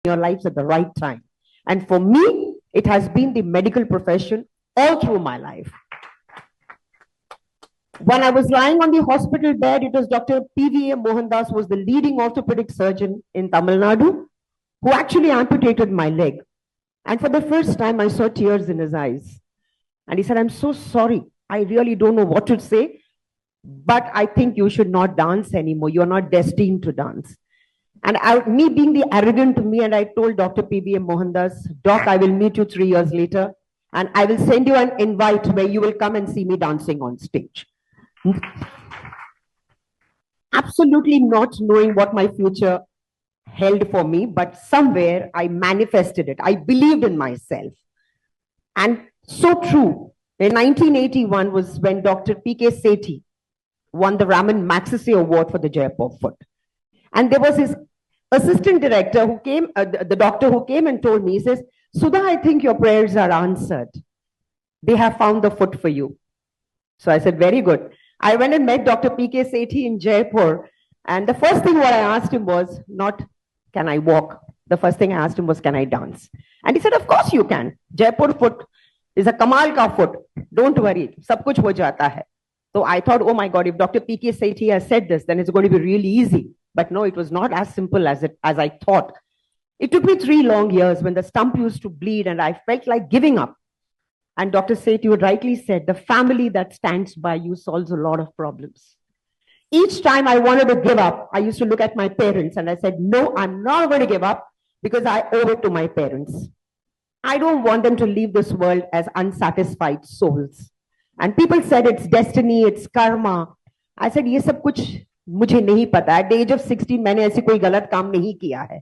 your lives at the right time. And for me, it has been the medical profession all through my life. When I was lying on the hospital bed, it was Dr. P.V.A. Mohandas, who was the leading orthopedic surgeon in Tamil Nadu, who actually amputated my leg. And for the first time, I saw tears in his eyes. And he said, I'm so sorry. I really don't know what to say, but I think you should not dance anymore. You're not destined to dance. And me being the arrogant me, and I told Dr. P.V.A. Mohandas, Doc, I will meet you 3 years later, and I will send you an invite where you will come and see me dancing on stage. Absolutely not knowing what my future held for me, but somewhere I manifested it. I believed in myself. And so true. In 1981 was when Dr. P.K. Sethi won the Raman Magsaysay Award for the Jaipur foot. And there was his assistant director who came, the doctor who came and told me, he says, Sudha, I think your prayers are answered. They have found the foot for you. So I said, very good. I went and met Dr. P.K. Sethi in Jaipur. And the first thing what I asked him was not, can I walk? The first thing I asked him was, can I dance? And he said, of course you can. Jaipur foot is a Kamal ka foot. Don't worry. Sab kuch ho jata hai. So I thought, oh my God, if Dr. P.K. Sethi has said this, then it's going to be really easy. But no, it was not as simple as I thought. It took me 3 long years when the stump used to bleed and I felt like giving up. And Dr. Sethi rightly said, the family that stands by you solves a lot of problems. Each time I wanted to give up, I used to look at my parents and I said, no, I'm not going to give up because I owe it to my parents. I don't want them to leave this world as unsatisfied souls. And people said it's destiny, it's karma. I said, ये सब कुछ मुझे नहीं पता. At the age of 16, मैंने ऐसी कोई गलत काम नहीं किया है.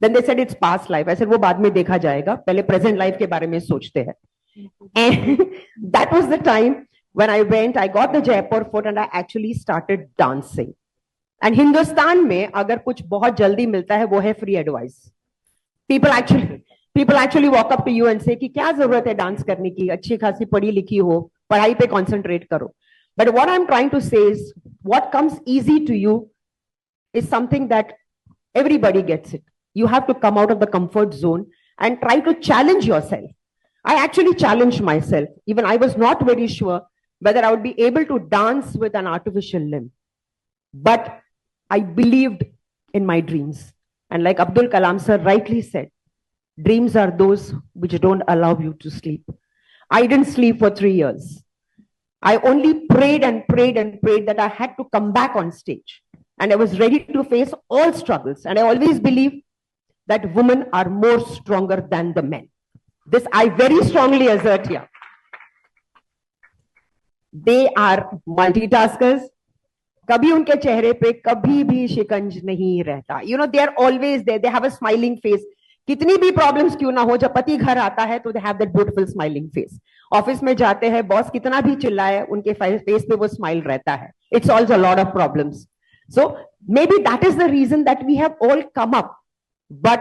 Then they said it's past life. I said, वो बाद में देखा जाएगा. पहले present life के बारे में सोचते हैं. And that was the time when I went, I got the Jaipur foot and I actually started dancing. And Hindustan में अगर कुछ बहुत जल्दी मिलता है, वो है free advice. People actually walk up to you and say कि क्या जरूरत है डांस करने की, अच्छी खासी पढ़ी लिखी हो, पढ़ाई पे concentrate करो. But what I'm trying to say is, what comes easy to you is something that everybody gets it. You have to come out of the comfort zone and try to challenge yourself. I actually challenged myself. Even I was not very sure whether I would be able to dance with an artificial limb. But I believed in my dreams. And like Abdul Kalam sir rightly said, dreams are those which don't allow you to sleep. I didn't sleep for 3 years. I only prayed and prayed and prayed that I had to come back on stage. And I was ready to face all struggles. And I always believe that women are more stronger than the men. This I very strongly assert here. They are multitaskers. कभी उनके चेहरे पे कभी भी शिकंज नहीं रहता. You know, they are always there. They have a smiling face. कितनी भी प्रॉब्लम्स क्यों ना हो, जब पति घर आता है तो they have that beautiful smiling face. Office में जाते हैं, बॉस कितना भी चिल्लाए, उनके फेस पे वो स्माइल रहता है. It solves a lot of problems. So maybe that is the reason that we have all come up. But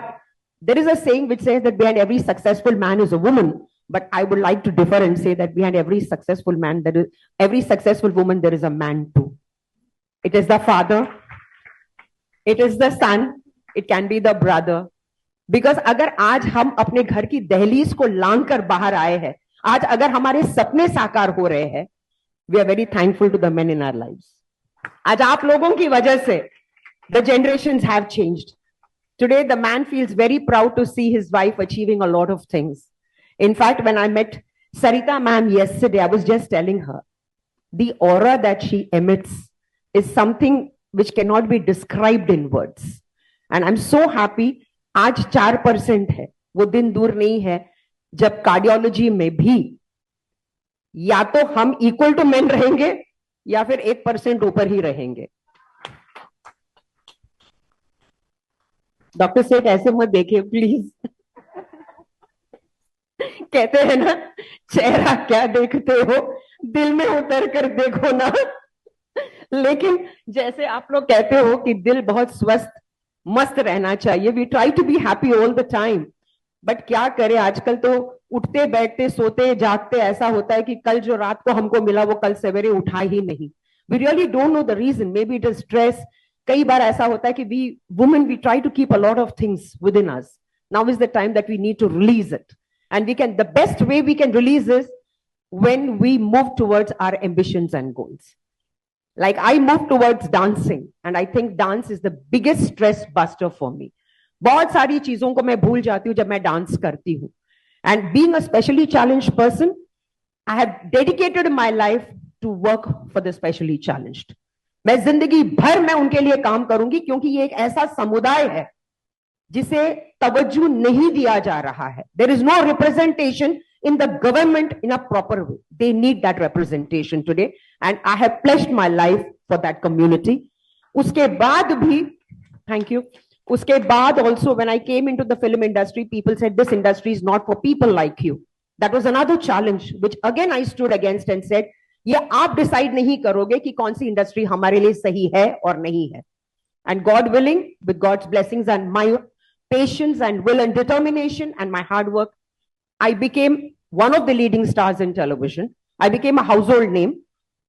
there is a saying which says that behind every successful man is a woman. But I would like to differ and say that behind every successful man, there is every successful woman, there is a man too. It is the father, it is the son, it can be the brother. Because अगर आज हम अपने घर की दहलीज को लांग कर बाहर आए हैं, आज अगर हमारे सपने साकार हो रहे हैं, we are very thankful to the men in our lives. आज आप लोगों की वजह से the generations have changed. Today the man feels very proud to see his wife achieving a lot of things. In fact, when I met Sarita ma'am yesterday, I was just telling her, the aura that she emits is something which cannot be described in words. And I'm so happy, आज 4% है, वो दिन दूर नहीं है जब cardiology में भी या तो हम इक्वल टू मेन रहेंगे या फिर 1% ऊपर ही रहेंगे. डॉक्टर सेठ ऐसे मत देखिए प्लीज. कहते हैं ना, चेहरा क्या देखते हो, दिल में उतर कर देखो ना. लेकिन जैसे आप लोग कहते हो कि दिल बहुत स्वस्थ मस्त रहना चाहिए, we try to be happy all the time. But क्या करें, आजकल तो उठते बैठते सोते जागते ऐसा होता है कि कल जो रात को हमको मिला वो कल सवेरे उठा ही नहीं. We really don't know the reason. Maybe it is stress. कई बार ऐसा होता है कि we women we try to keep a lot of things within us. Now is the time that we need to release it. And the best way we can release is when we move towards our ambitions and goals. Like I moved towards dancing, and I think dance is the biggest stress buster for me. बहुत सारी चीजों को मैं भूल जाती हूँ जब मैं डांस करती हूँ. And being a specially challenged person, I have dedicated my life to work for the specially challenged. मैं जिंदगी भर मैं उनके लिए काम करूंगी, क्योंकि ये एक ऐसा समुदाय है जिसे तवज्जो नहीं दिया जा रहा है. There is no representation in the government in a proper way. They need that representation today, and I have pledged my life for that community. उसके बाद भी, thank you. उसके बाद also when I came into the film industry, people said this industry is not for people like you. That was another challenge, which again I stood against and said, ये आप decide नहीं करोगे कि कौन सी industry हमारे लिए सही है और नहीं है. And God willing, with God's blessings and my patience and will and determination and my hard work, I became one of the leading stars in television. I became a household name.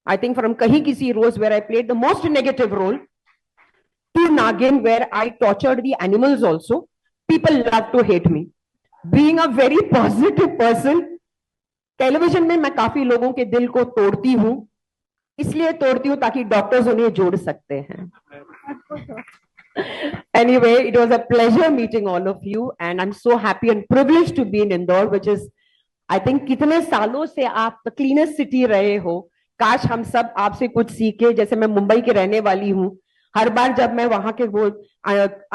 I think from Kahi Kisi Rose, where I played the most negative role, to Nagin, where I tortured the animals also. People love to hate me. Being a very positive person, television में मैं काफी लोगों के दिल को तोड़ती हूँ. इसलिए तोड़ती हूँ ताकि डॉक्टर्स उन्हें जोड़ सकते हैं. Anyway, it was a pleasure meeting all of you, and I'm so happy and privileged to be in Indore, which is, I think, कितने सालों से आप the cleanest city रहे हो. काश हम सब आपसे कुछ सीखे. जैसे मैं मुंबई की रहने वाली हूँ, हर बार जब मैं वहां के वो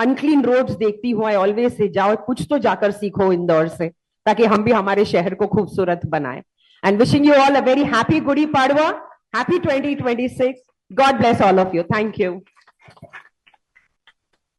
अनक्लीन रोड्स देखती हूँ, आई ऑलवेज से जाओ कुछ तो जाकर सीखो इंदौर से, ताकि हम भी हमारे शहर को खूबसूरत बनाए. And wishing you all a very happy Gudi Padwa, happy 2026. God bless all of you. Thank you.